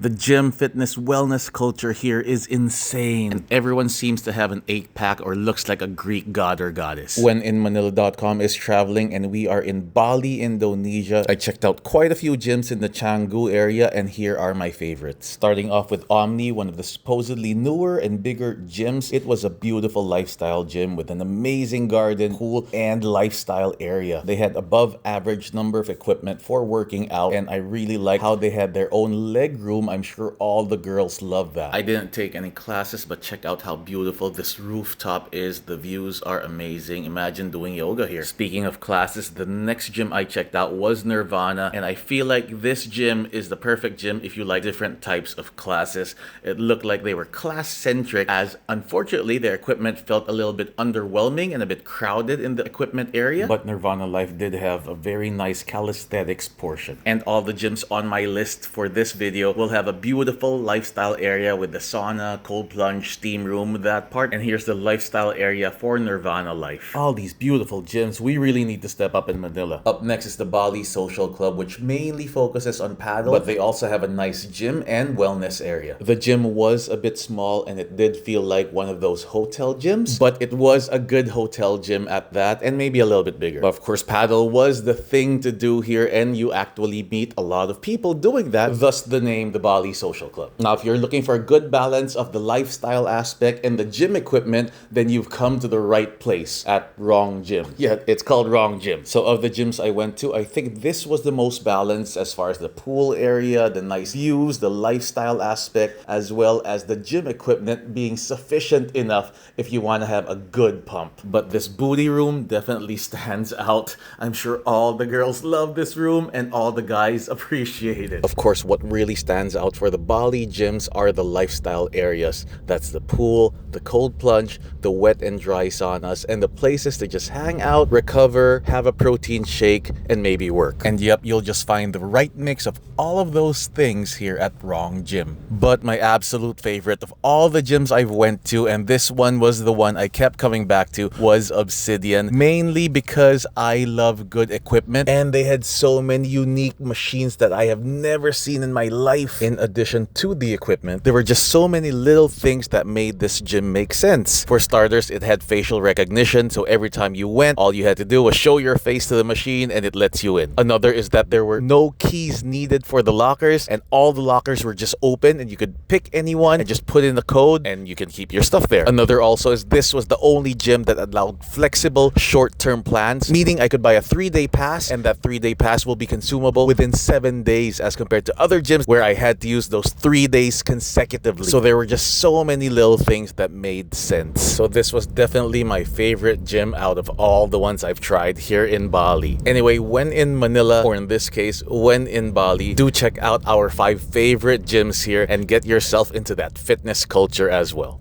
The gym, fitness, wellness culture here is insane. And everyone seems to have an 8-pack or looks like a Greek god or goddess. When InManila.com is traveling and we are in Bali, Indonesia, I checked out quite a few gyms in the Canggu area, and here are my favorites. Starting off with Omni, one of the supposedly newer and bigger gyms. It was a beautiful lifestyle gym with an amazing garden, pool, and lifestyle area. They had above average number of equipment for working out, and I really like how they had their own leg room. I'm sure all the girls love that. I didn't take any classes, but check out how beautiful this rooftop is. The views are amazing. Imagine doing yoga here. Speaking of classes, the next gym I checked out was Nirvana, and I feel like this gym is the perfect gym if you like different types of classes. It looked like they were class-centric, as unfortunately their equipment felt a little bit underwhelming and a bit crowded in the equipment area. But Nirvana Life did have a very nice calisthenics portion. And all the gyms on my list for this video will have a beautiful lifestyle area with the sauna, cold plunge, steam room, that part. And here's the lifestyle area for Nirvana Life. All these beautiful gyms. We really need to step up in Manila. Up next is the Bali Social Club, which mainly focuses on paddle, but they also have a nice gym and wellness area. The gym was a bit small and it did feel like one of those hotel gyms, but it was a good hotel gym at that, and maybe a little bit bigger. But of course, paddle was the thing to do here, and you actually meet a lot of people doing that, thus the name, the Bali Social Club. Now, if you're looking for a good balance of the lifestyle aspect and the gym equipment, then you've come to the right place at Wrong Gym. Yeah, it's called Wrong Gym. So of the gyms I went to, I think this was the most balanced as far as the pool area, the nice views, the lifestyle aspect, as well as the gym equipment being sufficient enough if you want to have a good pump. But this booty room definitely stands out. I'm sure all the girls love this room and all the guys appreciate it. Of course, what really stands out for the Bali gyms are the lifestyle areas. That's the pool, the cold plunge, the wet and dry saunas, and the places to just hang out, recover, have a protein shake, and maybe work. And yep, you'll just find the right mix of all of those things here at Wrong Gym. But my absolute favorite of all the gyms I've went to, and this one was the one I kept coming back to, was Obsidian, mainly because I love good equipment and they had so many unique machines that I have never seen in my life. In addition to the equipment, there were just so many little things that made this gym make sense. For starters, it had facial recognition, so every time you went, all you had to do was show your face to the machine and it lets you in. Another is that there were no keys needed for the lockers, and all the lockers were just open and you could pick anyone and just put in the code and you can keep your stuff there. Another also is this was the only gym that allowed flexible short-term plans, meaning I could buy a 3-day pass and that 3-day pass will be consumable within 7 days, as compared to other gyms where I had to use those 3 days consecutively. So there were just so many little things that made sense. So this was definitely my favorite gym out of all the ones I've tried here in Bali. Anyway, when in Manila, or in this case, when in Bali, do check out our 5 favorite gyms here and get yourself into that fitness culture as well.